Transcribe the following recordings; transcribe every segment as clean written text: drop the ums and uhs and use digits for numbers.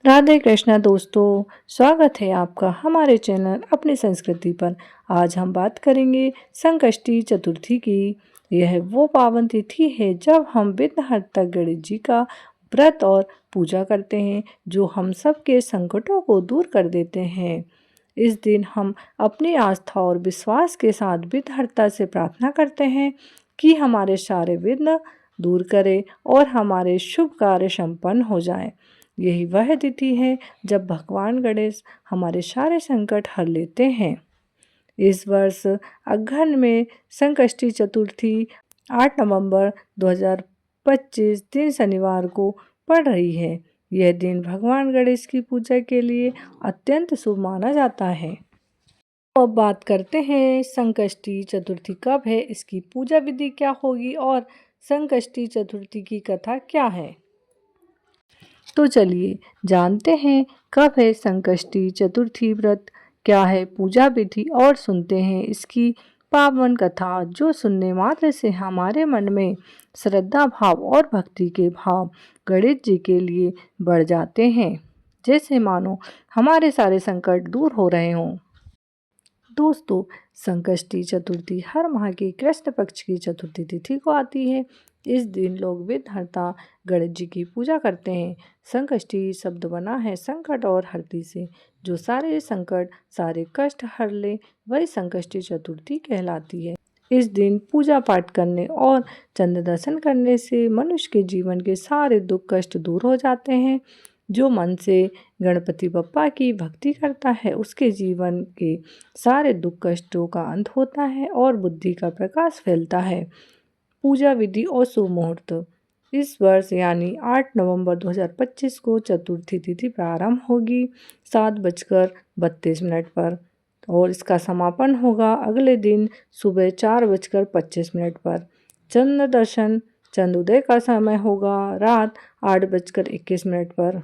राधे कृष्णा दोस्तों, स्वागत है आपका हमारे चैनल अपनी संस्कृति पर। आज हम बात करेंगे संकष्टी चतुर्थी की। यह वो पावन तिथि है जब हम विघ्नहर्ता गणेश जी का व्रत और पूजा करते हैं, जो हम सबके संकटों को दूर कर देते हैं। इस दिन हम अपनी आस्था और विश्वास के साथ विघ्नहर्ता से प्रार्थना करते हैं कि हमारे सारे विघ्न दूर करे और हमारे शुभ कार्य संपन्न हो जाएं। यही वह तिथि है जब भगवान गणेश हमारे सारे संकट हर लेते हैं। इस वर्ष अगहन में संकष्टी चतुर्थी 8 नवंबर 2025 दिन शनिवार को पड़ रही है। यह दिन भगवान गणेश की पूजा के लिए अत्यंत शुभ माना जाता है। तो अब बात करते हैं संकष्टी चतुर्थी कब है, इसकी पूजा विधि क्या होगी और संकष्टी चतुर्थी की कथा क्या है। तो चलिए जानते हैं कब है संकष्टी चतुर्थी, व्रत क्या है, पूजा विधि और सुनते हैं इसकी पावन कथा, जो सुनने मात्र से हमारे मन में श्रद्धा भाव और भक्ति के भाव गणेश जी के लिए बढ़ जाते हैं, जैसे मानो हमारे सारे संकट दूर हो रहे हों। दोस्तों, संकष्टी चतुर्थी हर माह की कृष्ण पक्ष की चतुर्थी तिथि को आती है। इस दिन लोग विघ्नहर्ता गणेश जी की पूजा करते हैं। संकष्टी शब्द बना है संकट और हरती से, जो सारे संकट सारे कष्ट हर ले, वही संकष्टी चतुर्थी कहलाती है। इस दिन पूजा पाठ करने और चंद्र दर्शन करने से मनुष्य के जीवन के सारे दुख कष्ट दूर हो जाते हैं। जो मन से गणपति बप्पा की भक्ति करता है, उसके जीवन के सारे दुख कष्टों का अंत होता है और बुद्धि का प्रकाश फैलता है। पूजा विधि और शुभ मुहूर्त। इस वर्ष यानी 8 नवंबर 2025 को चतुर्थी तिथि प्रारंभ होगी 7:32 पर और इसका समापन होगा अगले दिन सुबह 4:25 पर। चंद्र दर्शन चंद्रोदय का समय होगा रात 8:21 पर।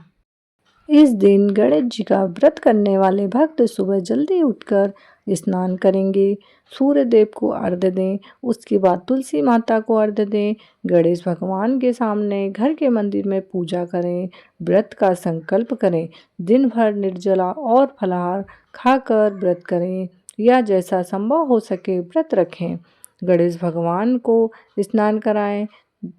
इस दिन गणेश जी का व्रत करने वाले भक्त सुबह जल्दी उठकर स्नान करेंगे, सूर्य देव को अर्घ्य दें, उसके बाद तुलसी माता को अर्घ्य दें, गणेश भगवान के सामने घर के मंदिर में पूजा करें, व्रत का संकल्प करें, दिन भर निर्जला और फलाहार खाकर व्रत करें या जैसा संभव हो सके व्रत रखें। गणेश भगवान को स्नान कराएं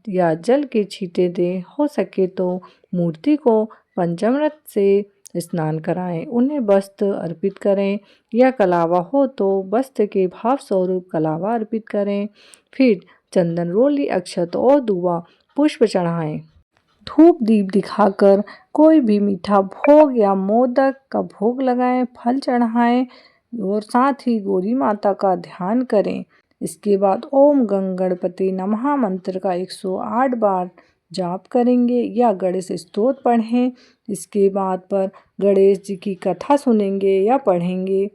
या जल के छींटे दें, हो सके तो मूर्ति को पंचामृत से स्नान कराएं, उन्हें वस्त्र अर्पित करें या कलावा हो तो वस्त्र के भाव स्वरूप कलावा अर्पित करें। फिर चंदन रोली अक्षत और दुआ पुष्प चढ़ाएं। धूप दीप दिखाकर कोई भी मीठा भोग या मोदक का भोग लगाएं, फल चढ़ाएं और साथ ही गौरी माता का ध्यान करें। इसके बाद ओम गंग गणपति नमः मंत्र का 108 बार जाप करेंगे या गणेश स्तोत्र पढ़ें। इसके बाद पर गणेश जी की कथा सुनेंगे या पढ़ेंगे।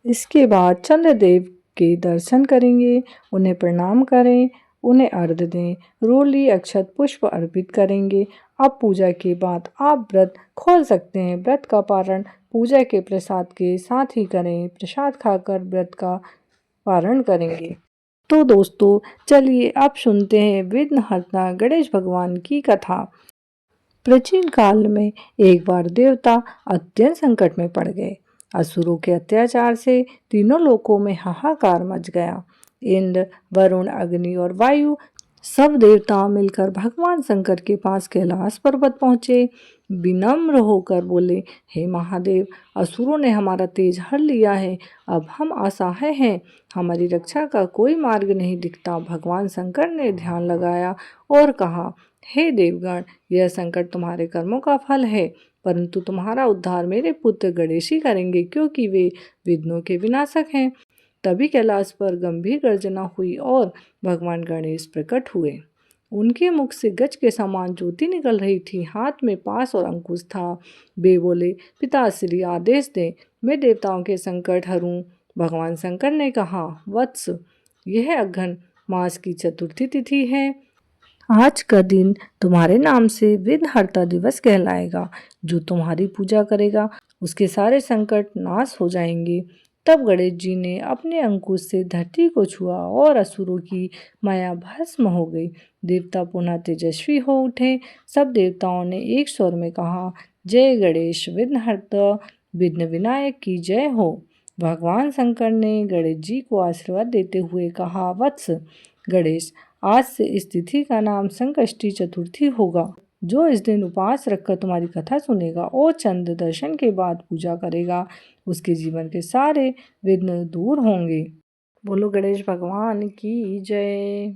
इसके बाद चंद्रदेव के दर्शन करेंगे, उन्हें प्रणाम करें, उन्हें अर्घ्य दें, रोली अक्षत पुष्प अर्पित करेंगे। अब पूजा के बाद आप व्रत खोल सकते हैं। व्रत का पारण पूजा के प्रसाद के साथ ही करें। प्रसाद खाकर व्रत का पारण करेंगे। तो दोस्तों चलिए अब सुनते हैं विघ्नहर्ता गणेश भगवान की कथा। प्राचीन काल में एक बार देवता अत्यंत संकट में पड़ गए। असुरों के अत्याचार से तीनों लोकों में हाहाकार मच गया। इंद्र, वरुण, अग्नि और वायु सब देवता मिलकर भगवान शंकर के पास कैलाश पर्वत पहुँचे। विनम्र होकर बोले, हे महादेव, असुरों ने हमारा तेज हर लिया है, अब हम असहाय हैं, हमारी रक्षा का कोई मार्ग नहीं दिखता। भगवान शंकर ने ध्यान लगाया और कहा, हे देवगण, यह संकट तुम्हारे कर्मों का फल है, परंतु तुम्हारा उद्धार मेरे पुत्र गणेश ही करेंगे, क्योंकि वे विघ्नों के विनाशक हैं। तभी कैलाश पर गंभीर गर्जना हुई और भगवान गणेश प्रकट हुए। उनके मुख से गज के समान ज्योति निकल रही थी, हाथ में पास और अंकुश था। वे बोले, पिताश्री आदेश दें, मैं देवताओं के संकट हरूं। भगवान शंकर ने कहा, वत्स, यह अघन मास की चतुर्थी तिथि है। आज का दिन तुम्हारे नाम से विघ्नहर्ता दिवस कहलाएगा। जो तुम्हारी पूजा करेगा उसके सारे संकट नाश हो जाएंगे। तब गणेश जी ने अपने अंकुश से धरती को छुआ और असुरों की माया भस्म हो गई। देवता पुनः तेजस्वी हो उठे। सब देवताओं ने एक स्वर में कहा, जय गणेश विघ्नहर्ता विघ्न विनायक की जय हो। भगवान शंकर ने गणेश जी को आशीर्वाद देते हुए कहा, वत्स गणेश, आज से इस तिथि का नाम संकष्टी चतुर्थी होगा। जो इस दिन उपवास रखकर तुम्हारी कथा सुनेगा और चंद्र दर्शन के बाद पूजा करेगा, उसके जीवन के सारे विघ्न दूर होंगे। बोलो गणेश भगवान की जय।